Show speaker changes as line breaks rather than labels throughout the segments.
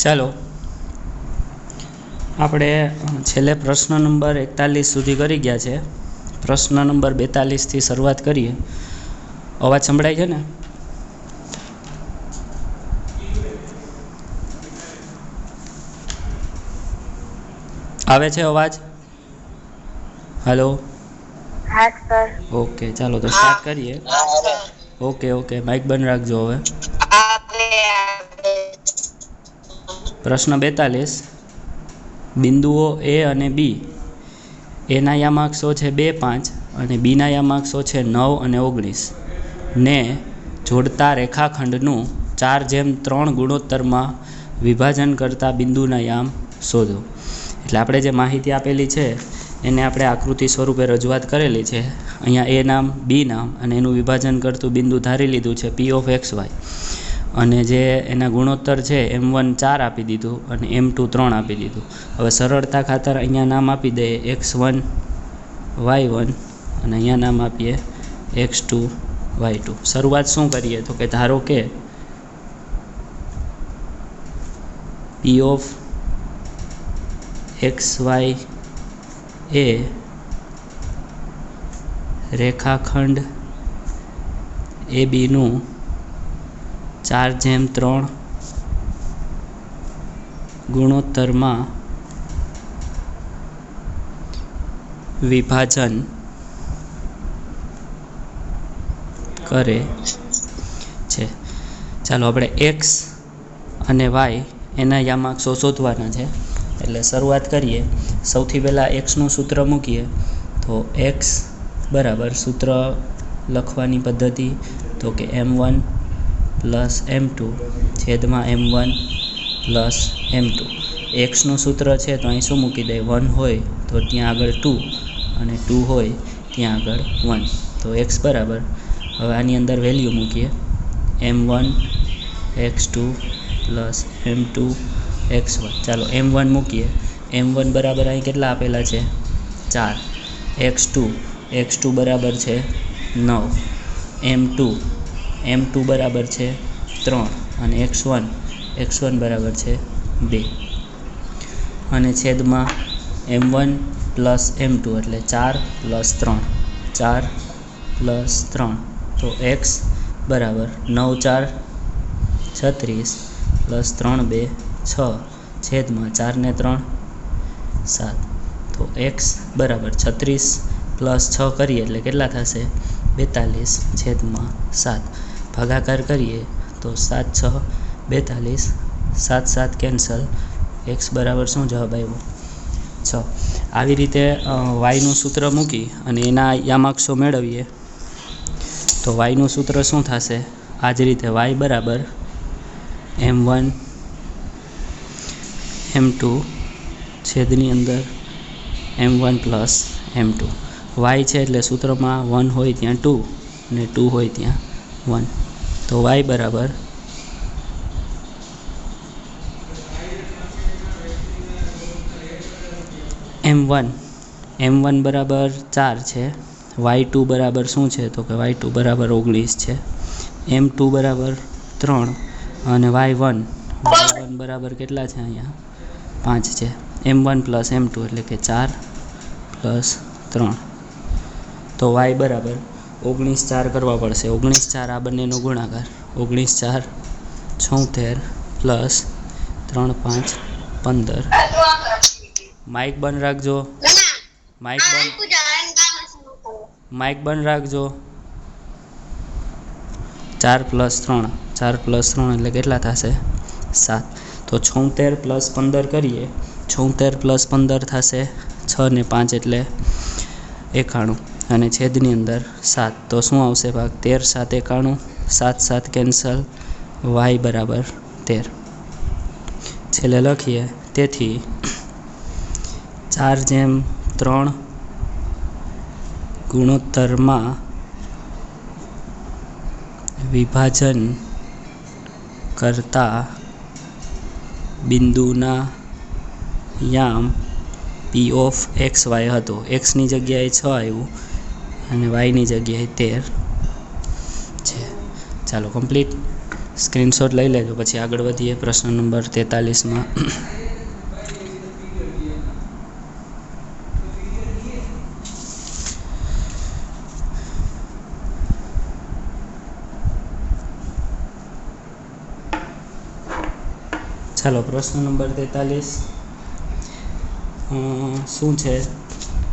ચાલો આપણે છેલ્લે પ્રશ્ન નંબર 41 સુધી કરી ગયા છે. પ્રશ્ન નંબર 42 થી શરૂઆત કરીએ. અવાજ સંભળાય છે ને? આવે છે અવાજ? હેલો.
હા સર.
ઓકે, ચાલો તો સ્ટાર્ટ કરીએ. ઓકે, માઇક બંધ રાખજો હવે. પ્રશ્ન 42. બિંદુઓ એ અને બી એના યામાક્ષો છે 2, 5 અને બીના યામાક્ષો છે 9 અને 19 ને જોડતા રેખાખંડનું 4:3 ગુણોત્તરમાં વિભાજન કરતા બિંદુના યામ શોધો. એટલે આપણે જે માહિતી આપેલી છે એને આપણે આકૃતિ સ્વરૂપે રજૂઆત કરેલી છે. અહીંયા એ નામ, બી નામ અને એનું વિભાજન કરતું બિંદુ ધારી લીધું છે P(x, y) અને જે એના ગુણોત્તર છે M1 4 આપી દીધું અને M2 3 આપી દીધું. હવે સરળતા ખાતર અહીંયા નામ આપી દઈએ x1 y1 અને અહીંયા નામ આપીએ x2 y2. શરૂઆત શું કરીએ તો કે ધારો કે P(x, y) એ રેખાખંડ AB નું 4:3 ગુણોત્તરમાં વિભાજન કરે છે. ચાલો આપણે x અને y એના યામાક્ષો શોધવાના છે. એટલે શરૂઆત કરીએ. સૌથી પહેલાં xનું સૂત્ર મૂકીએ તો x બરાબર, સૂત્ર લખવાની પદ્ધતિ તો કે M1 પ્લસ M2 છેદમાં M1 પ્લસ M2. xનું સૂત્ર છે તો અહીં શું મૂકી દે? 1 હોય તો ત્યાં આગળ 2 અને 2 હોય ત્યાં આગળ 1. તો x બરાબર, હવે આની અંદર વેલ્યુ મૂકીએ M1 x2 plus M2 x1. ચાલો M1 મૂકીએ. M1 બરાબર અહીં કેટલા આપેલા છે? 4. x2 બરાબર છે 9. M2 બરાબર છે 3 અને x1 બરાબર છે 2 અને છેદમાં M1 પ્લસ M2 એટલે 4 પ્લસ 3 તો x બરાબર 9 4 36 પ્લસ 3 2 6 છેદમાં 4 ને 3 7. તો x બરાબર 36 પ્લસ 6 કરીએ એટલે કેટલા થશે? 42 છેદમાં 7. ભાગાકાર કરીએ તો 7 6 42, 7 7 કેન્સલ. x બરાબર શું જવાબ આવ્યો? 6. આવી રીતે yનું સૂત્ર મૂકી અને એના યામાક્ષો મેળવીએ તો yનું સૂત્ર શું થશે? આ જ રીતે y બરાબર M1 M2 છેદની અંદર M1 પ્લસ M2. y છે એટલે સૂત્રમાં 1 હોય ત્યાં 2 અને 2 હોય ત્યાં 1. તો y બરાબર M1 બરાબર 4 છે. y2 બરાબર શું છે તો કે y2 બરાબર 19 છે. M2 બરાબર 3 અને y1 બરાબર કેટલા છે? અહીંયા 5 છે. M1 પ્લસ M2 એટલે કે 4 પ્લસ 3. તો y બરાબર 19 4 કરવા પડશે. 19 4 આ બંનેનો ગુણાકાર. 19 4 76 પ્લસ 3 5 15. માઇક બંધ રાખજો. માઇક બંધ રાખજો. 4 પ્લસ 3 એટલે કેટલા થશે? 7. તો 76 પ્લસ 15 કરીએ. 76 પ્લસ 15 થશે 6 ને 5 એટલે 91 અને છેદની અંદર 7. તો શું આવશે ભાગ? 13 7 91, 7 7 કેન્સલ. y બરાબર 13. છેલ્લે લખીએ તેથી 4:3 ગુણોત્તરમાં વિભાજન કરતા બિંદુના યામ P(x, y) હતો. xની જગ્યાએ 6 આવ્યું અને yની જગ્યાએ 13 છે. ચાલો કમ્પ્લીટ. સ્ક્રીનશોટ લઈ લેજો, પછી આગળ વધીએ પ્રશ્ન નંબર 43માં. ચાલો, પ્રશ્ન નંબર 43 શું છે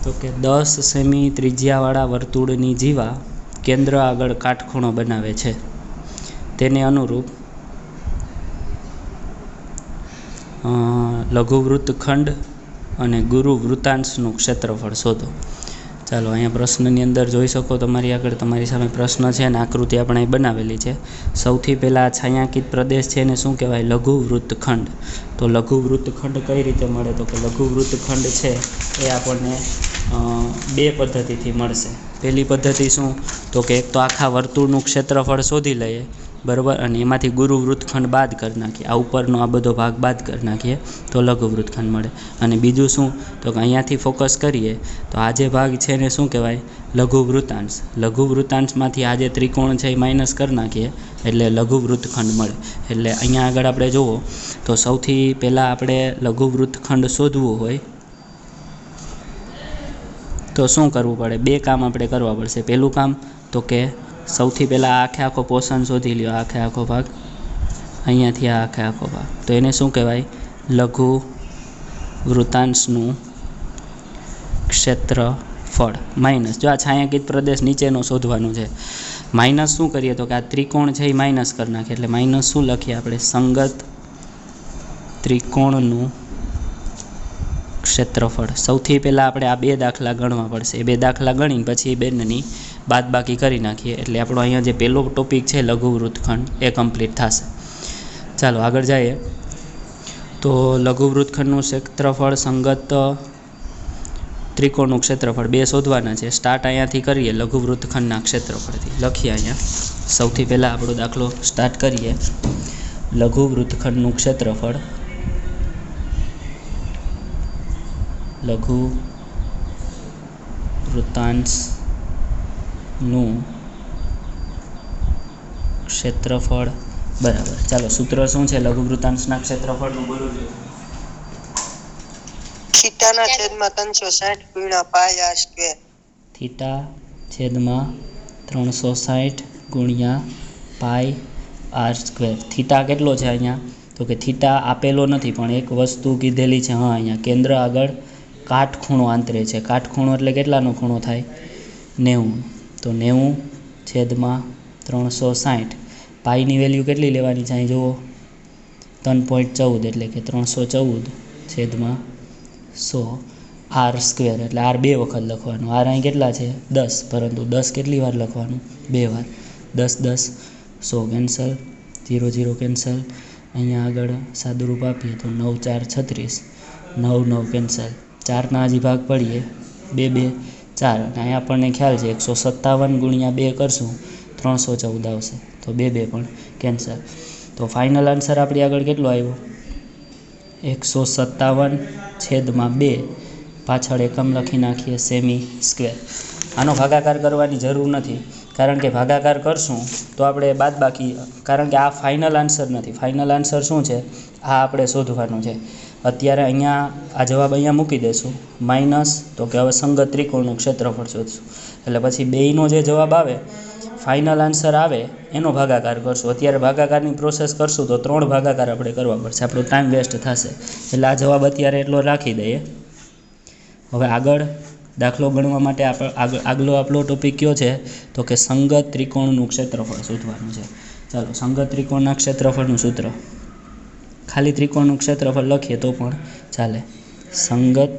તો કે 10 સેમી ત્રિજ્યાવાળા વર્તુળની જીવા કેન્દ્ર આગળ કાટખૂણો બનાવે છે. તેને અનુરૂપ લઘુ વૃત્તખંડ અને ગુરુ વૃત્તાંશનું ક્ષેત્રફળ શોધો. ચાલો, અહીંયા પ્રશ્નની અંદર જોઈ શકો તમારી આગળ તમારી સામે પ્રશ્ન છે અને આકૃતિ આપણે અહીં બનાવેલી છે. સૌથી પહેલાં છાંયાંકિત પ્રદેશ છે એને શું કહેવાય? લઘુ વૃત્તખંડ. તો લઘુ વૃત્તખંડ કઈ રીતે મળે? તો કે લઘુ વૃત્તખંડ છે એ આપણને બે પદ્ધતિથી મળશે. પહેલી પદ્ધતિ શું? તો કે એક તો આખા વર્તુળનું ક્ષેત્રફળ શોધી લઈએ, બરાબર, અને એમાંથી ગુરુ વૃત્તખંડ બાદ કરી નાખીએ, આ ઉપરનો આ બધો ભાગ બાદ કરી નાખીએ તો લઘુ વૃત્તખંડ મળે. અને બીજું શું? તો કે અહીંયાથી ફોકસ કરીએ તો આ જે ભાગ છે એને શું કહેવાય? લઘુ વૃત્તાંશ. લઘુ વૃત્તાંશમાંથી આ જે ત્રિકોણ છે એ માઇનસ કરી નાખીએ એટલે લઘુ વૃત્તખંડ મળે. એટલે અહીંયા આગળ આપણે જુઓ તો સૌથી પહેલાં આપણે લઘુ વૃત્તખંડ શોધવું હોય તો શું કરવું પડે? બે કામ આપણે કરવા પડશે. પહેલું કામ તો કે સૌથી પહેલાં આખે આખો પોર્શન શોધી લ્યો, આખે આખો ભાગ, અહીંયાથી આ આખે આખો ભાગ, તો એને શું કહેવાય? લઘુ વૃત્તાંશનું ક્ષેત્રફળ માઇનસ. જો આ છાંયાંકિત પ્રદેશ નીચેનો શોધવાનું છે. માઇનસ શું કરીએ? તો કે આ ત્રિકોણ છે એ માઇનસ કરી નાખીએ. એટલે માઇનસ શું લખીએ આપણે? સંગત ત્રિકોણનું ક્ષેત્રફળ. સૌથી પહેલાં આપણે આ બે દાખલા ગણવા પડશે. એ બે દાખલા ગણીને પછી એ બેનની બાદબાકી કરી નાખીએ એટલે આપણો અહીંયા જે પહેલો ટોપિક છે લઘુ વૃત્તખંડ એ કમ્પ્લીટ થશે. ચાલો આગળ જઈએ. તો લઘુ વૃત્તખંડનું ક્ષેત્રફળ સંગત ત્રિકોણનું ક્ષેત્રફળ બે શોધવાના છે. સ્ટાર્ટ અહીંયાથી કરીએ લઘુ વૃત્તખંડના ક્ષેત્રફળથી. લખીએ અહીંયા સૌથી પહેલાં આપણો દાખલો સ્ટાર્ટ કરીએ. લઘુ વૃત્તખંડનું ક્ષેત્રફળ, લઘુ વૃત્તાંશનું ક્ષેત્રફળ, બરાબર. ચાલો, સૂત્ર શું છે લઘુ વૃત્તાંશના ક્ષેત્રફળનું? બોલો જો.
થીટાના છેદમાં 360 ગુણ્યા પાઈ આર સ્ક્વેર.
થીટા છેદમાં 360 ગુણ્યા પાઈ આર સ્ક્વેર. થીટા કેટલો છે અહીંયા? તો કે થીટા આપેલો નથી પણ એક વસ્તુ કીધેલી છે. હા, અહીંયા કેન્દ્ર આગળ કાટખૂણો આંતરે છે. કાટખૂણો એટલે કેટલાનો ખૂણો થાય? 90. તો 90 છેદમાં 360. પાઈની વેલ્યુ કેટલી લેવાની છે? અહીં જુઓ 3.14 એટલે કે 314 છેદમાં 100 આર સ્ક્વેર. એટલે આર બે વખત લખવાનું. આર અહીં કેટલા છે? 10, પરંતુ 10 કેટલી વાર લખવાનું? બે વાર. 10 10 100 કેન્સલ, 0 0 કેન્સલ. અહીંયા આગળ સાદુરૂપ આપીએ તો 9 4 36, 9 9 કેન્સલ. 4ના હજી ભાગ પડીએ, 2 2 4. અને અહીંયા આપણને ખ્યાલ છે 157 ગુણ્યા 2 કરશું 314 આવશે. તો 2 2 પણ કેન્સલ. તો ફાઇનલ આન્સર આપણી આગળ કેટલો આવ્યો? 157 છેદમાં 2. પાછળ એકમ લખી નાખીએ સેમી સ્ક્વેર. આનો ભાગાકાર કરવાની જરૂર નથી, કારણ કે ભાગાકાર કરશું તો આપણે બાદબાકી, કારણ કે આ ફાઇનલ આન્સર નથી. ફાઇનલ આન્સર શું છે? આ આપણે શોધવાનું છે. અત્યારે અહીંયા આ જવાબ અહીંયા મૂકી દઈશું માઇનસ, તો કે હવે સંગત ત્રિકોણનું ક્ષેત્રફળ શોધશું. એટલે પછી બેયનો જે જવાબ આવે, ફાઇનલ આન્સર આવે એનો ભાગાકાર કરશું. અત્યારે ભાગાકારની પ્રોસેસ કરશું તો 3 ભાગાકાર આપણે કરવા પડશે, આપણો ટાઈમ વેસ્ટ થશે. એટલે આ જવાબ અત્યારે એટલો રાખી દઈએ. હવે આગળ દાખલો ગણવા માટે આગલો આપણો ટોપિક કયો છે? તો કે સંગત ત્રિકોણનું ક્ષેત્રફળ શોધવાનું છે. ચાલો, સંગત ત્રિકોણના ક્ષેત્રફળનું સૂત્ર, ખાલી ત્રિકોણનું ક્ષેત્રફળ લખીએ તો પણ ચાલે. સંગત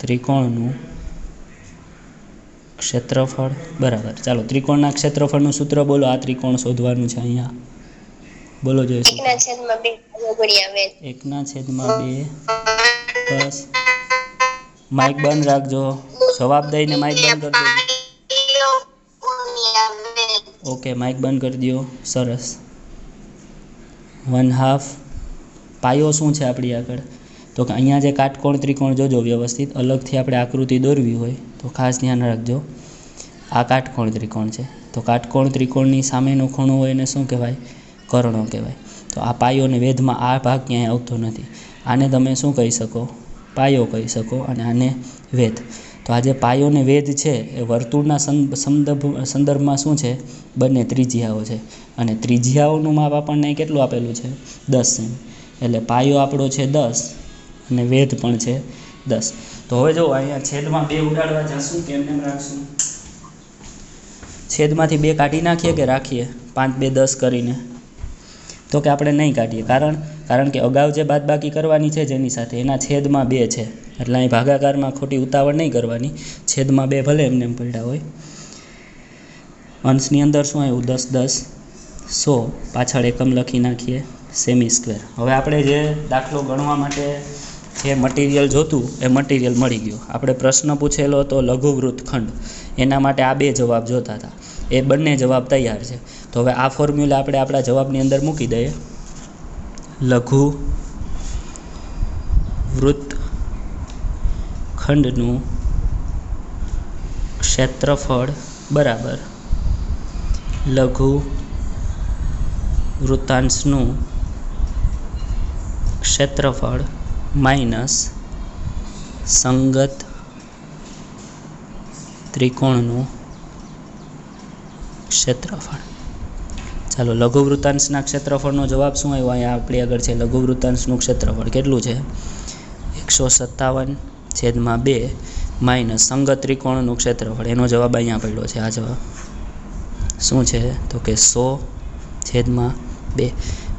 ત્રિકોણનું ક્ષેત્રફળ, બરાબર. ચાલો, ત્રિકોણના ક્ષેત્રફળનું સૂત્ર બોલો. આ ત્રિકોણ શોધવાનું છે અહીંયા, બોલો જોઈએ. 1/2 બસ. માઇક બંધ રાખજો. જવાબ દઈને માઇક બંધ કરી દેજો. ઓકે, માઇક બંધ કરી દો. સરસ. 1/2 પાયો શું છે આપણી આગળ? તો કે અહીંયા જે કાટકોણ ત્રિકોણ જોજો વ્યવસ્થિત, અલગથી આપણે આકૃતિ દોરવી હોય તો ખાસ ધ્યાન રાખજો. આ કાટકોણ ત્રિકોણ છે, તો કાટકોણ ત્રિકોણની સામેનો ખૂણો હોય એને શું કહેવાય? કર્ણો કહેવાય. તો આ પાયો અને વેધમાં આ ભાગ ક્યાંય આવતો નથી. આને તમે શું કહી શકો? પાયો કહી શકો અને આને વેધ. તો આ જે પાયો ને વેધ છે એ વર્તુળના સંદર્ભમાં શું છે? બંને ત્રિજ્યાઓ છે. અને ત્રિજ્યાઓનું માપ આપણને કેટલું આપેલું છે? 10 સેમી. એટલે પાયો આપણો છે 10 અને વેધ પણ છે 10. તો હવે જો અહીંયા છેદમાં 2 ઉડાડવા જશું કે એમને રાખશું? છેદમાંથી 2 કાઢી નાખીએ કે રાખીએ 5 2 10 કરીને? તો કે આપણે નહીં કાઢીએ. કારણ કે અગાઉ જે બાદબાકી કરવાની છે જેની સાથે એના છેદમાં 2 છે. એટલે અહીં ભાગાકારમાં ખોટી ઉતાવળ નહીં કરવાની. છેદમાં 2 ભલે એમને પડ્યા હોય. અંશની અંદર શું આવ્યું? 10 10 100. પાછળ એકમ લખી નાખીએ સેમી સ્ક્વેર. હવે આપણે જે દાખલો ગણવા માટે જે મટીરિયલ જોતું એ મટીરિયલ મળી ગયું. આપણે પ્રશ્ન પૂછેલો હતો લઘુવૃત્ત ખંડ, એના માટે આ 2 જવાબ જોતા હતા. એ બંને જવાબ તૈયાર છે. તો હવે આ ફોર્મ્યુલા આપણે આપણા જવાબની અંદર મૂકી દઈએ. લઘુ વૃત્ત ખંડનું ક્ષેત્રફળ બરાબર લઘુ વૃત્તાંશનું ક્ષેત્રફળ માઇનસ સંગત ત્રિકોણનું ક્ષેત્રફળ. ચાલો, લઘુ વૃત્તાંશના ક્ષેત્રફળનો જવાબ શું આવ્યો? અહીંયા આપણી આગળ છે લઘુ વૃત્તાંશનું ક્ષેત્રફળ કેટલું છે? 157/2 માઇનસ સંગત ત્રિકોણનું ક્ષેત્રફળ. એનો જવાબ અહીંયા પડ્યો છે. આ જવાબ શું છે? તો કે 100/2.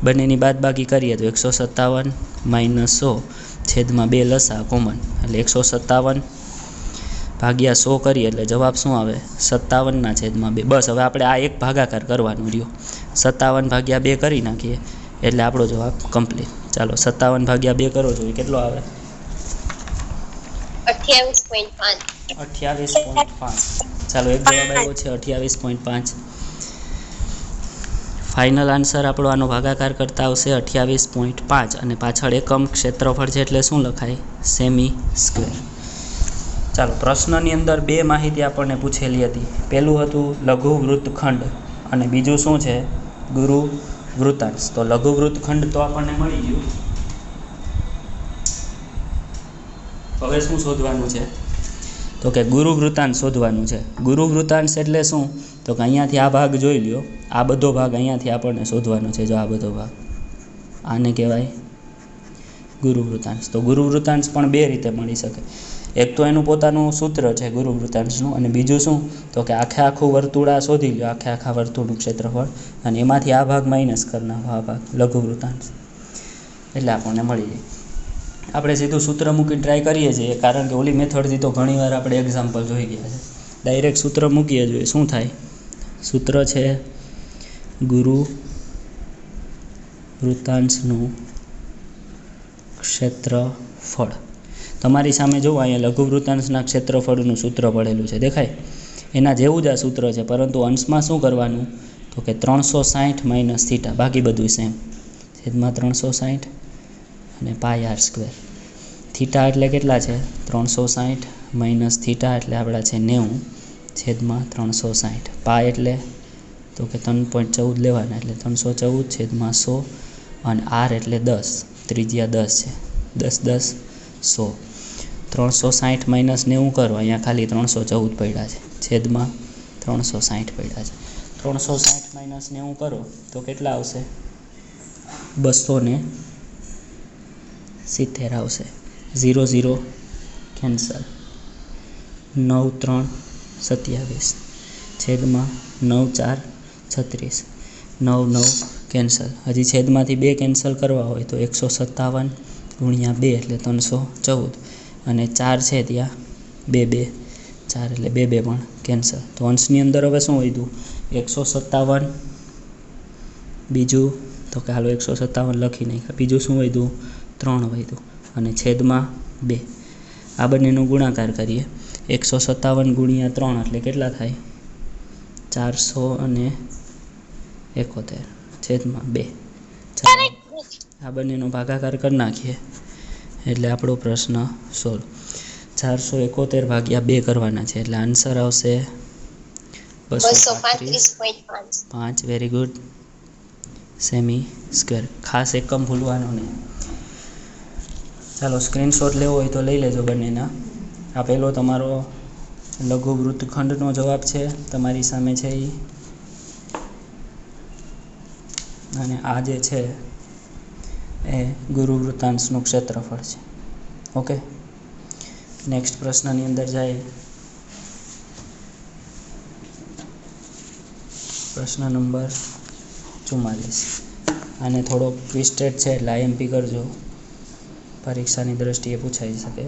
બંનેની બાદબાકી કરીએ તો 157 - 100/2 લસા કોમન એટલે 157/100 કરીએ એટલે જવાબ શું આવે? 57/2. બસ હવે આપણે આ એક ભાગાકાર કરવાનું રહ્યો. 57/2 કરી નાખીએ એટલે આપણો જવાબ કમ્પ્લીટ. ચાલો 57/2 કરો જોઈએ કેટલો આવે? 28.5. ચાલો એક જવાબ આવ્યો છે 28.5. ફાઇનલ આન્સર આપણો આનો ભાગાકાર કરતા આવશે 28.5 અને પાછળ એકમ ક્ષેત્રફળ છે એટલે શું લખાય? Semi square. ચાલો, પ્રશ્નની અંદર 2 માહિતી આપણને પૂછેલી હતી. પહેલું હતું લઘુ વૃત્તખંડ અને બીજું શું છે? ગુરુ વૃત્તાંશ. તો લઘુ વૃત્તખંડ તો આપણને મળી ગયું. હવે શું શોધવાનું છે? તો કે ગુરુ વૃત્તાંશ શોધવાનું છે. ગુરુ વૃત્તાંશ એટલે શું? તો કે અહીંયાથી આ ભાગ જોઈ લ્યો. આ બધો ભાગ અહીંયાથી આપણને શોધવાનો છે. જો આ બધો ભાગ, આને કહેવાય ગુરુ વૃત્તાંશ. તો ગુરુ વૃત્તાંશ પણ 2 રીતે મળી શકે. એક તો એનું પોતાનું સૂત્ર છે ગુરુ વૃત્તાંશનું, અને બીજું શું? તો કે આખું વર્તુળ આ શોધી લ્યો, આખા વર્તુળનું ક્ષેત્રફળ, અને એમાંથી આ ભાગ માઇનસ કરી નાખો, આ ભાગ લઘુ વૃત્તાંશ, એટલે આપણને મળી જાય. આપણે સીધું સૂત્ર મૂકી ટ્રાય કરીએ છીએ, કારણ કે ઓલી મેથડથી તો ઘણીવાર આપણે એક્ઝામ્પલ જોઈ ગયા છે. ડાયરેક્ટ સૂત્ર મૂકીએ જોઈએ શું થાય. સૂત્ર છે ગુરુ વૃત્તાંશનું ક્ષેત્રફળ. તમારી સામે જુઓ અહીંયા લઘુ વૃત્તાંશના ક્ષેત્રફળનું સૂત્ર પડેલું છે, દેખાય? એના જેવું જ આ સૂત્ર છે, પરંતુ અંશમાં શું કરવાનું? તો કે 360 - θ, બાકી બધું સેમ. છેદમાં 360 અને πr². થીટા એટલે કેટલા છે? 360 - θ એટલે આપણા છે 90/360. પાય એટલે તો કે 3.14 લેવાના એટલે 314/100, અને r એટલે 10, ત્રિજ્યા 10 છે. 10 10 100. 360 - 90 કરો, અહીંયા ખાલી 314 પડ્યા છે, છેદમાં 360 પડ્યા છે. 360 - 90 કરો તો કેટલા આવશે? 270 આવશે. 0 0 કેન્સલ. 9 3 27 છેદમાં 9 4 36. 9 9 કેન્સલ. હજી છેદમાંથી 2 કેન્સલ કરવા હોય તો 157 × 2 એટલે 314, અને 4 છે ત્યાં 2 2 4 એટલે 2 2 પણ કેન્સલ. તો અંશની અંદર હવે શું વધ્યું? 157. બીજું તો કે હાલો 157 લખી નાખ્યા. બીજું શું વધ્યું? 3 વધ્યું, અને છેદમાં 2. આ બંનેનો ગુણાકાર કરીએ. 157 × 3 એટલે કેટલા થાય? 471 છેદમાં 2. ચાલો આ બંનેનો ભાગાકાર કરી નાખીએ એટલે આપણો પ્રશ્ન સોલ્વ. 471/2 કરવાના છે એટલે આન્સર આવશે પાંચ. Very good. સેમી સ્ક્વેર, ખાસ એકમ ભૂલવાનો નહીં. ચાલો સ્ક્રીનશોટ લેવો હોય તો લઈ લેજો બંનેના. આ પહેલો તમારો લઘુ વૃત્તખંડનો જવાબ છે, તમારી સામે છે એ, અને આ જે છે એ ગુરુ વૃત્તાંશનું ક્ષેત્રફળ છે. ઓકે, નેક્સ્ટ પ્રશ્નની અંદર જાય. પ્રશ્ન નંબર 44. આને થોડો ટ્વિસ્ટેડ છે એટલે આઈએમપી કરજો, પરીક્ષાની દ્રષ્ટિએ પૂછાઈ શકે.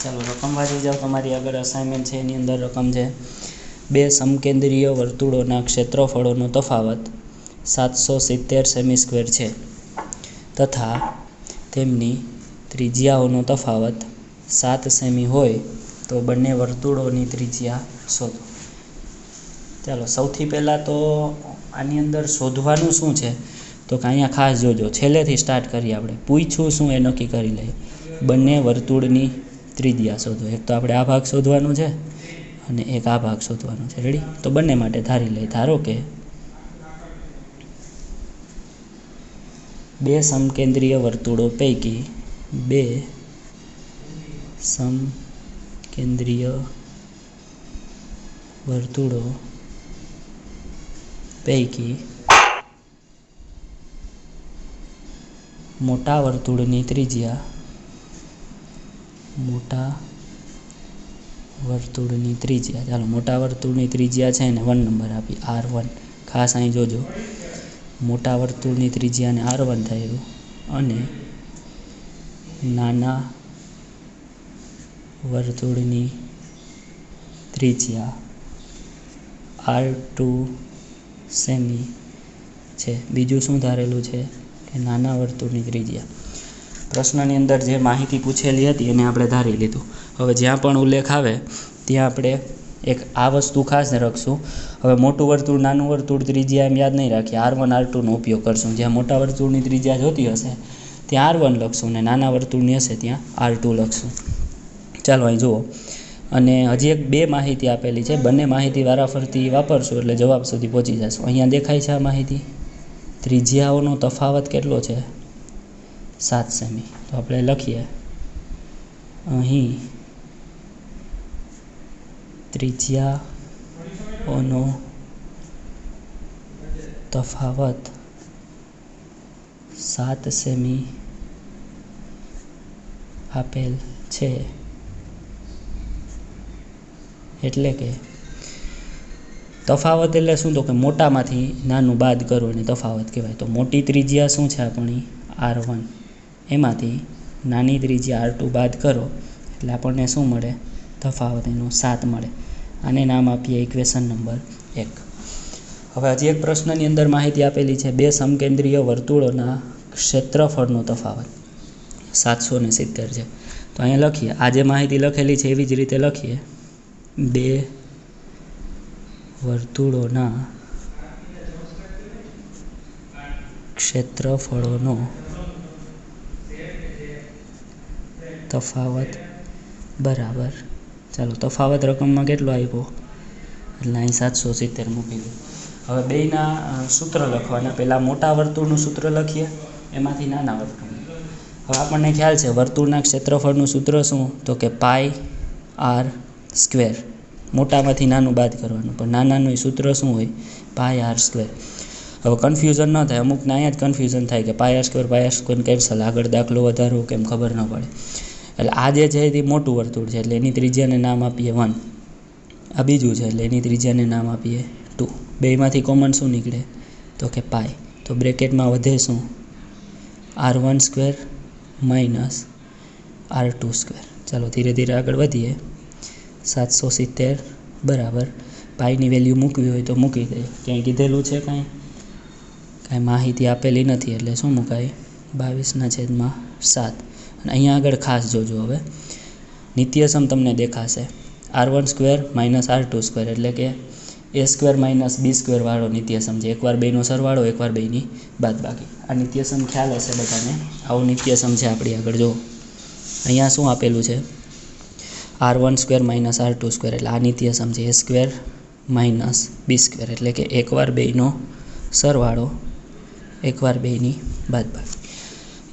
ચાલો રકમ વાંચી જાઓ. તમારી આગળ અસાઇનમેન્ટ છે એની અંદર રકમ છે. બે સમકેન્દ્રીય વર્તુળોના ક્ષેત્રફળોનો તફાવત 770 સેમી સ્ક્વેર છે તથા તેમની ત્રિજ્યાઓનો તફાવત 7 સેમી હોય તો બંને વર્તુળોની ત્રિજ્યા શોધો. ચાલો સૌથી પહેલાં તો આની અંદર શોધવાનું શું છે તો કે અહીંયા ખાસ જોજો, છેલ્લેથી સ્ટાર્ટ કરીએ આપણે. પૂછ્યું શું એ નક્કી કરી લઈએ. બંને વર્તુળની ત્રિજ્યા શોધો. એક તો આપણે આ ભાગ શોધવાનો છે અને એક આ ભાગ શોધવાનો છે. રેડી? તો બંને માટે ધારી લઈએ. ધારો કે બે સમકેન્દ્રીય વર્તુળો પૈકી બે સમકેન્દ્રીય વર્તુળો પૈકી મોટા વર્તુળની ત્રિજ્યા ચાલો મોટા વર્તુળની ત્રિજ્યા છે ને 1 નંબર આપી, R1. ખાસ અહીં જોજો, મોટા વર્તુળની ત્રિજ્યાને R1 થયું અને નાના વર્તુળની ત્રિજ્યા R2 સેમી છે. બીજું શું ધારેલું છે કે નાના વર્તુળની ત્રિજ્યા. પ્રશ્નની અંદર જે માહિતી પૂછેલી હતી એને આપણે ધારી લીધું. હવે જ્યાં પણ ઉલ્લેખ આવે ત્યાં આપણે એક આ વસ્તુ ખાસ રાખશું. હવે મોટું વર્તુળ નાનું વર્તુળ ત્રિજ્યા એમ યાદ નહીં રાખીએ, R1 R2નો ઉપયોગ કરશું. જ્યાં મોટા વર્તુળની ત્રિજ્યા જોતી હશે ત્યાં R1 લખશું અને નાના વર્તુળની હશે ત્યાં R2 લખશું. ચાલો અહીં જુઓ. અને હજી એક બે માહિતી આપેલી છે, બંને માહિતી વારાફરતી વાપરશું એટલે જવાબ સુધી પહોંચી જશું. અહીંયા દેખાય છે આ માહિતી, ત્રિજ્યાઓનો તફાવત કેટલો છે? 7 સેમી. તો આપણે લખીએ અહીં ત્રિજ્યાઓનો તફાવત 7 સેમી આપેલ છે. એટલે કે તફાવત એટલે શું? તો કે મોટામાંથી નાનું બાદ કરો એને તફાવત કહેવાય. તો મોટી ત્રિજ્યા શું છે આપણી? R1. એમાંથી નાની ત્રિજ્યા R2 બાદ કરો એટલે આપણને શું મળે? તફાવત એનો 7 મળે. આને નામ આપીએ ઇક્વેશન નંબર 1. હવે હજી એક પ્રશ્નની અંદર માહિતી આપેલી છે, બે સમકેન્દ્રીય વર્તુળોના ક્ષેત્રફળનો તફાવત 770 છે. તો અહીંયા લખીએ, આ જે માહિતી લખેલી છે એવી જ રીતે લખીએ. બે વર્તુળોના ક્ષેત્રફળોનો તફાવત બરાબર, ચાલો તફાવત રકમમાં કેટલો આપ્યો એટલે અહીં 770 મૂકી દો. હવે બેયના સૂત્ર લખવાના. પહેલાં મોટા વર્તુળનું સૂત્ર લખીએ, એમાંથી નાના વર્તુળનું. હવે આપણને ખ્યાલ છે વર્તુળના ક્ષેત્રફળનું સૂત્ર શું? તો કે πr². મોટામાંથી નાનું બાદ કરવાનું, પણ નાનાનું સૂત્ર શું હોય? πr². હવે કન્ફ્યુઝન ન થાય, અમુકને અહીંયા જ કન્ફ્યુઝન થાય કે πr² કેન્સલ, આગળ દાખલો વધારવો કેમ ખબર ન પડે. એટલે આ જે છે એ મોટું વર્તુળ છે એટલે એની ત્રિજ્યાને નામ આપીએ 1. આ બીજું છે એટલે એની ત્રિજ્યાને નામ આપીએ 2. બેમાંથી કોમન શું નીકળે? તો કે π. તો બ્રેકેટમાં વધે શું? R1² minus R2². ચાલો ધીરે ધીરે આગળ વધીએ. 770 બરાબર પાઈની વેલ્યુ મૂકવી હોય તો મૂકી દઈએ. ક્યાંય કીધેલું છે કાંઈ માહિતી આપેલી નથી એટલે શું મુકાય? 22/7. અને અહીંયા આગળ ખાસ જોજો. હવે નિત્યસમ તમને દેખાશે R1² માઇનસ R2² એટલે કે A² માઇનસ B² વાળો નિત્યસમ છે. એકવાર બેનો સરવાળો, એકવાર બેની બાદબાકી. આ નિત્યસમ ખ્યાલ હશે બધાને. આવું નિત્યસમ છે આપણી આગળ. જો અહીંયા શું આપેલું છે? r1² માઇનસ r2² એટલે આ નિત્યસમ છે a² માઇનસ b² એટલે કે એકવાર બેયનો સરવાળો એકવાર બેયની બાદબાકી.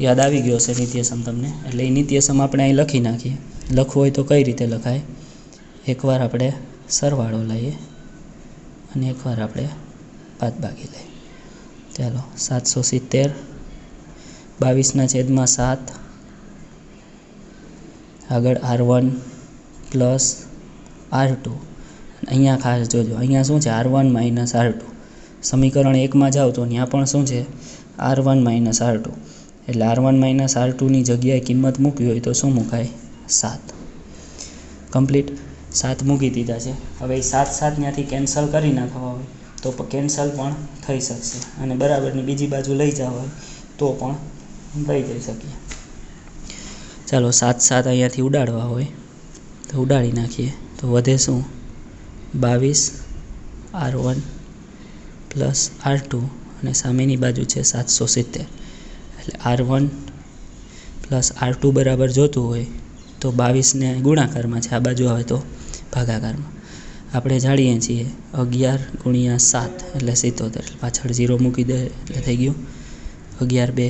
યાદ આવી ગયો છે નિત્યસમ તમને? એટલે એ નિત્યસમ આપણે અહીં લખી નાખીએ. લખવું હોય તો કઈ રીતે લખાય? એકવાર આપણે સરવાળો લઈએ અને એકવાર આપણે બાદબાકી લઈએ. ચાલો 770 22/7 આગળ r1 પ્લસ r2. અહીંયા ખાસ જોજો, અહીંયા શું છે? r1 minus r2. સમીકરણ 1માં જાઓ તો ત્યાં પણ શું છે? r1 minus r2. એટલે r1 માઇનસ r2ની જગ્યાએ કિંમત મૂકવી હોય તો શું મુકાય? 7. કમ્પ્લીટ. 7 મૂકી દીધા છે. હવે એ 7 ત્યાંથી કેન્સલ કરી નાખવા હોય તો કેન્સલ પણ થઈ શકશે, અને બરાબરની બીજી બાજુ લઈ જવા હોય તો પણ લઈ જઈ શકીએ. ચાલો 7 અહીંયાથી ઉડાડવા હોય તો ઉડાડી નાખીએ તો વધે શું? 22 r1 પ્લસ r2 અને સામેની બાજુ છે 770. એટલે r1 પ્લસ r2 બરાબર જોતું હોય તો 22ને ગુણાકારમાં છે, આ બાજુ આવે તો ભાગાકારમાં. આપણે જાણીએ છીએ 11 × 7 એટલે 77. પાછળ 0 મૂકી દે એટલે થઈ ગયું 11 2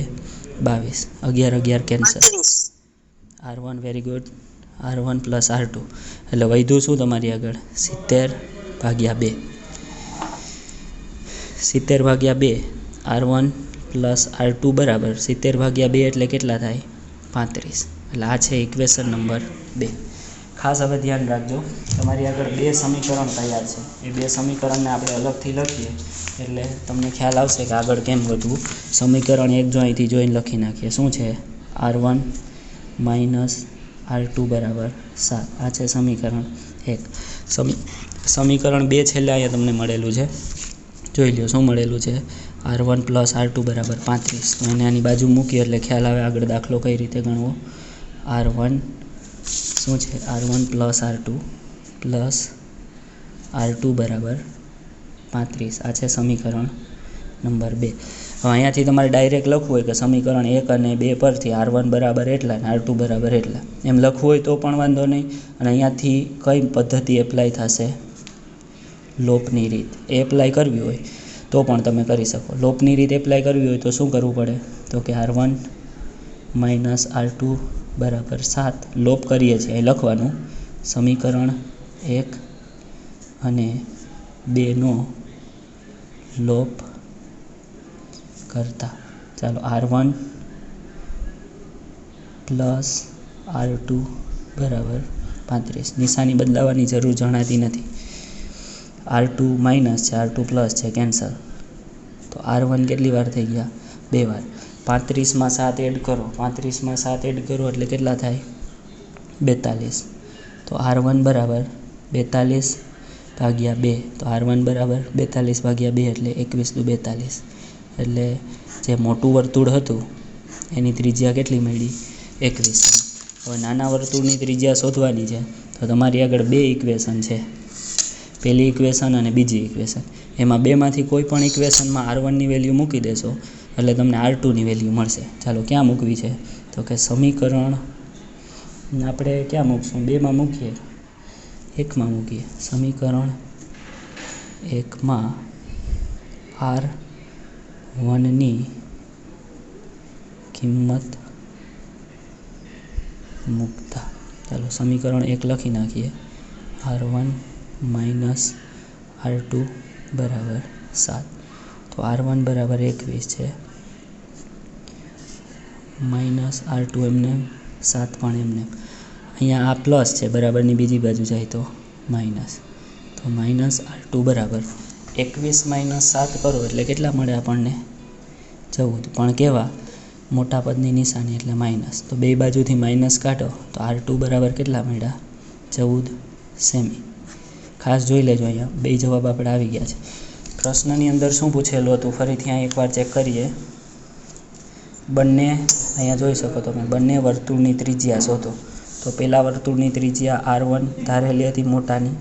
22. 11 cancel. r1 very good. r1 plus r2 એટલે વધ્યું શું તમારી આગળ? 70/2. 70/2 r1 પ્લસ r2 બરાબર 70/2 એટલે કેટલા થાય? 35. એટલે આ છે ઇક્વેશન નંબર 2. ખાસ હવે ધ્યાન રાખજો, તમારી આગળ 2 સમીકરણ તૈયાર છે. એ 2 સમીકરણને આપણે અલગથી લખીએ એટલે તમને ખ્યાલ આવશે કે આગળ કેમ વધવું. સમીકરણ 1 જો અહીંથી જોઈને લખી નાખીએ. શું છે? r1 માઇનસ r2 બરાબર 7. આ છે સમીકરણ 1. સમીકરણ 2 છેલ્લે અહીંયા તમને મળેલું છે, જોઈ લો શું મળેલું છે? r1 પ્લસ r2 બરાબર 35. તો એને આની બાજુ મૂકીએ એટલે ખ્યાલ આવે આગળ દાખલો કઈ રીતે ગણવો. r1 શું છે? r1 plus r2 plus r2 બરાબર 35. આ છે સમીકરણ નંબર 2. હવે અહીંયાથી તમારે ડાયરેક્ટ લખવું હોય કે સમીકરણ 1 અને 2 પરથી r1 બરાબર એટલા અને r2 બરાબર એટલા એમ લખવું હોય તો પણ વાંધો નહીં. અને અહીંયાથી કઈ પદ્ધતિ એપ્લાય થશે? લોપની રીત એ એપ્લાય કરવી હોય તો પણ તમે કરી શકો. લોપની રીત એપ્લાય કરવી હોય તો શું કરવું પડે? તો કે r1 માઇનસ r2 બરાબર 7 લોપ કરીએ છીએ અહીં લખવાનું સમીકરણ 1 અને 2નો લોપ કરતા. ચાલો r1 પ્લસ r2 બરાબર 35. નિશાની બદલાવાની જરૂર જણાતી નથી. r2 માઇનસ છે, r2 પ્લસ છે, કેન્સલ. તો r1 કેટલી વાર થઈ ગયા? 2 વાર. 35માં 7 એડ કરો. 35માં 7 એડ કરો એટલે કેટલા થાય? 42. તો r1 બરાબર 42/2. તો r1 બરાબર 42/2 એટલે 21×2 42. એટલે જે મોટું વર્તુળ હતું એની ત્રિજ્યા કેટલી મળી? 21. હવે નાના વર્તુળની ત્રિજ્યા શોધવાની છે તો તમારી આગળ 2 ઇક્વેશન છે. પહેલી ઇક્વેશન અને બીજી ઇક્વેશન. એમાં બેમાંથી કોઈ પણ ઇક્વેશનમાં r1ની વેલ્યુ મૂકી દેશો એટલે તમને r2ની વેલ્યુ મળશે. ચાલો ક્યાં મૂકવી છે? તો કે સમીકરણ આપણે ક્યાં મૂકશું? 2માં મૂકીએ, 1માં મૂકીએ. સમીકરણ 1માં r1ની કિંમત મૂકતા. ચાલો સમીકરણ 1 લખી નાખીએ. r1 માઇનસ r2 બરાબર 7. તો r1 બરાબર 21 છે, માઇનસ r2 એમને 7 પણ એમને. અહીંયા આ પ્લસ છે, બરાબરની બીજી બાજુ જાય તો માઇનસ. તો માઇનસ r2 બરાબર 21 માઇનસ 7 કરો એટલે કેટલા મળે આપણને? 14. પણ કેવા? મોટા પદની નિશાની એટલે માઇનસ. તો બે બાજુથી માઇનસ કાઢો તો r2 બરાબર કેટલા મળ્યા? 14 સેમી. ખાસ જોઈ લેજો, અહીંયા બે જવાબ આપણે આવી ગયા છે. પ્રશ્નની અંદર શું પૂછેલું હતું ફરીથી અહીં એકવાર ચેક કરીએ. બંને અહીંયા જોઈ શકો તમે, બંને વર્તુળની ત્રિજ્યા શોધો. તો પહેલા વર્તુળની ત્રિજ્યા r1 ધારેલી હતી મોટાની,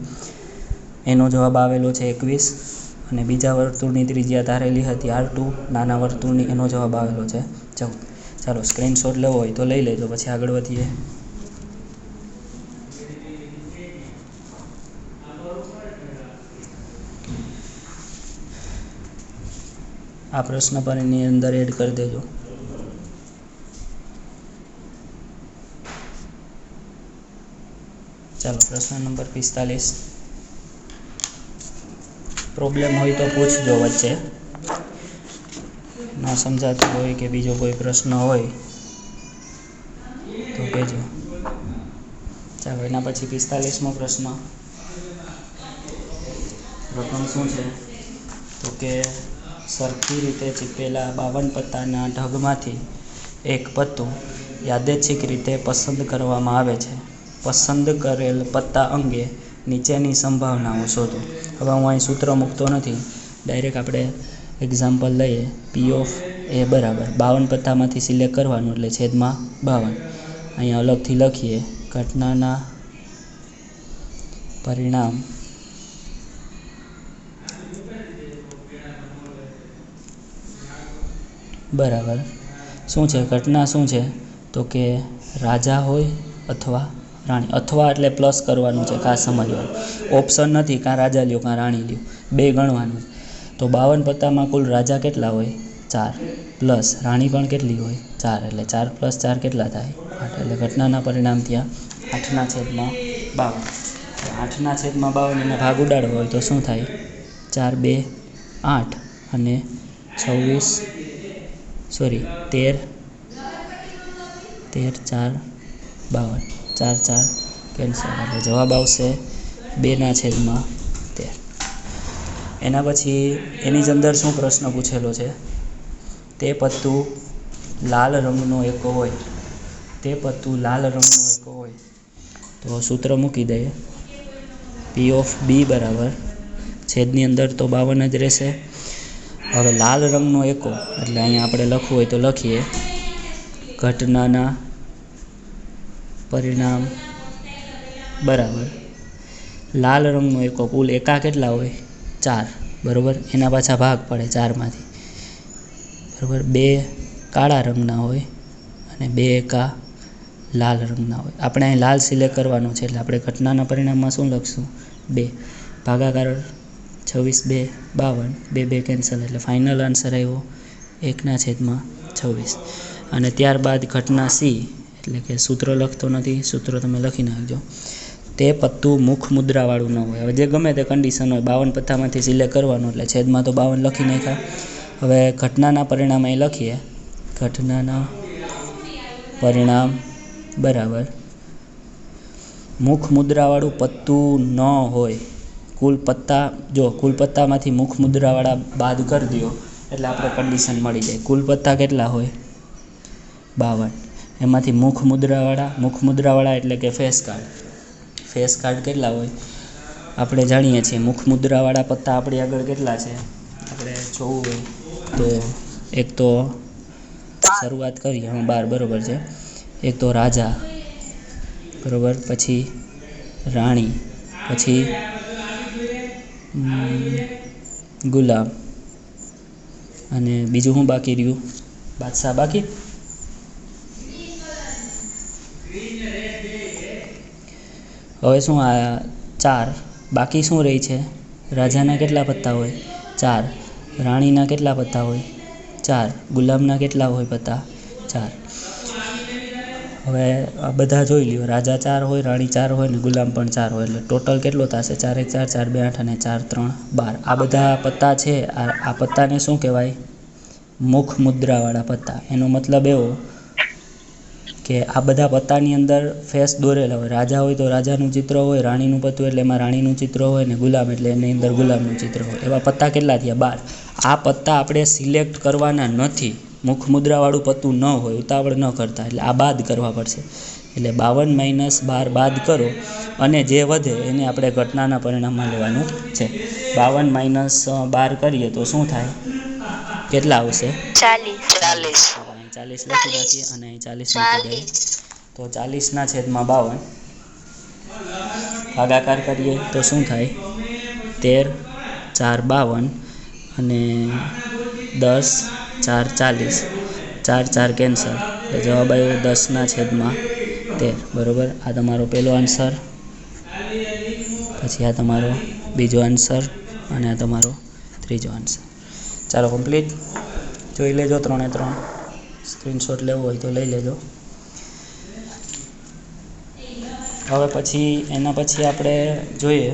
એનો જવાબ આવેલો છે 21. અને બીજા વર્તુળની ત્રિજ્યા ધારેલી હતી r2 નાના વર્તુળની, એનો જવાબ આવેલો છે 14. ચાલો સ્ક્રીનશોટ લેવો હોય તો લઈ લેજો, પછી આગળ વધીએ. આ પ્રશ્ન પર એની અંદર એડ કરી દેજો. ચાલો પ્રશ્ન નંબર 45. પ્રોબ્લેમ હોય તો પૂછજો વચ્ચે, ના સમજાતું હોય કે બીજો કોઈ પ્રશ્ન હોય તો કહેજો. ચાલો એના પછી 45મો પ્રશ્ન. રકમ શું છે તો કે સરખી રીતે ચીપેલા 52 પત્તાના ઢગમાંથી એક પત્તું યાદચ્છિક રીતે પસંદ કરવામાં આવે છે. પસંદ કરેલ પત્તા અંગે નીચેની સંભાવનાઓ શોધો. હવે હું અહીં સૂત્ર મૂકતો નથી, ડાયરેક્ટ આપણે એક્ઝામ્પલ લઈએ. પી ઓફ એ બરાબર 52 પત્તામાંથી સિલેક્ટ કરવાનું એટલે છેદમાં 52. અહીંયા અલગથી લખીએ ઘટનાના પરિણામ બરાબર શું છે, ઘટના શું છે તો કે રાજા હોય અથવા રાણી. અથવા એટલે પ્લસ કરવાનું છે, ખાસ સમજવાનું. ઓપ્શન નથી કાં રાજા લ્યો કાં રાણી લ્યો, બે ગણવાનું. તો 52 પત્તામાં કુલ રાજા કેટલા હોય 4, પ્લસ રાણી પણ કેટલી હોય 4, એટલે 4 + 4 કેટલા થાય 8. એટલે ઘટનાના પરિણામ ત્યાં 8/52. 8/52 એને ભાગ ઉડાડવો હોય તો શું થાય 4 2 8 અને 13 4 52, 4 4 કેન્સલ, એટલે જવાબ આવશે 2/13. એના પછી એની જ અંદર શું પ્રશ્ન પૂછેલો છે, તે પત્તું લાલ રંગનો એકો હોય. તે પત્તું લાલ રંગનો એકો હોય તો સૂત્ર મૂકી દઈએ. પી ઓફ બી બરાબર છેદની અંદર તો 52 જ રહેશે. હવે લાલ રંગનો એકો એટલે અહીંયા આપણે લખવું હોય તો લખીએ ઘટનાના પરિણામ બરાબર લાલ રંગનો એકો. કુલ એકા કેટલા હોય 4, બરાબર. એના પાછા ભાગ પડે 4માંથી, બરાબર. 2 કાળા રંગના હોય અને 2 એકા લાલ રંગના હોય. આપણે અહીં લાલ સિલેક્ટ કરવાનું છે એટલે આપણે ઘટનાના પરિણામમાં શું લખશું 2 ભાગાકાર 26 2 52, 2 કેન્સલ, એટલે ફાઇનલ આન્સર આવ્યો 1/26. અને ત્યારબાદ ઘટના સી, એટલે કે સૂત્ર લખતો નથી, સૂત્ર તમે લખી નાખજો. તે પત્તું મુખ મુદ્રાવાળું ન હોય. હવે જે ગમે તે કન્ડિશન હોય 52 પત્તામાંથી સિલેક્ટ કરવાનું એટલે છેદમાં તો 52 લખી નાખ્યા. હવે ઘટનાના પરિણામ અહીં લખીએ. ઘટનાના પરિણામ બરાબર મુખ મુદ્રાવાળું પત્તું ન હોય. કુલ પત્તામાંથી મુખ મુદ્રાવાળા બાદ કરી દો એટલે આપણે કન્ડિશન મળી જાય. કુલ પત્તા કેટલા હોય 52, એમાંથી મુખ મુદ્રાવાળા એટલે કે ફેસ કાર્ડ કેટલા હોય આપણે જાણીએ છીએ. મુખ મુદ્રાવાળા પત્તા આપણી આગળ કેટલા છે આપણે જોવું હોય તો એક તો શરૂઆત કરીએ 12 બરાબર છે. એક તો રાજા બરાબર, પછી રાણી, પછી ગુલામ, અને બીજું શું બાકી રહ્યું બાદશાહ બાકી. હવે શું આ 4 બાકી શું રહી છે, રાજાના કેટલા પત્તા હોય 4, રાણીના કેટલા પત્તા હોય 4, ગુલામના કેટલા હોય પત્તા 4. હવે આ બધા જોઈ લ્યો, રાજા 4 હોય, રાણી 4 હોય ને ગુલામ પણ 4 હોય, એટલે ટોટલ કેટલો થશે 4 1 4 4 2 8 અને 4 3 12. આ બધા પત્તા છે, આ પત્તાને શું કહેવાય મુખ મુદ્રાવાળા પત્તા. એનો મતલબ એવો કે આ બધા પત્તાની અંદર ફેસ દોરેલા હોય. રાજા હોય તો રાજાનું ચિત્ર હોય, રાણીનું પત્તું એટલે એમાં રાણીનું ચિત્ર હોય, ને ગુલામ એટલે એની અંદર ગુલામનું ચિત્ર હોય. એવા પત્તા કેટલા થયા 12. આ પત્તા આપણે સિલેક્ટ કરવાના નથી. મુખ મુદ્રાવાળું પત્તું ન હોય, ઉતાવળ ન કરતા, એટલે આ બાદ કરવા પડશે. એટલે 52 - 12 બાદ કરો અને જે વધે એને આપણે ઘટનાના પરિણામમાં લેવાનું છે. 52 - 12 કરીએ તો શું થાય, કેટલા આવશે
40.
40 લખી રાખીએ અને અહીં 40 મૂકી દઈએ તો 40/52 ભાગાકાર કરીએ તો શું થાય 13 4 52 અને 10 4 40, 4 4 કેન્સલ, એટલે જવાબ આવ્યો 10/13 બરાબર. આ તમારો પહેલો આન્સર, પછી આ તમારો બીજો આન્સર અને આ તમારો ત્રીજો આન્સર. ચાલો કમ્પ્લીટ. જોઈ લેજો 3 સ્ક્રીનશોટ લેવો હોય તો લઈ લેજો. હવે પછી એના પછી આપણે જોઈએ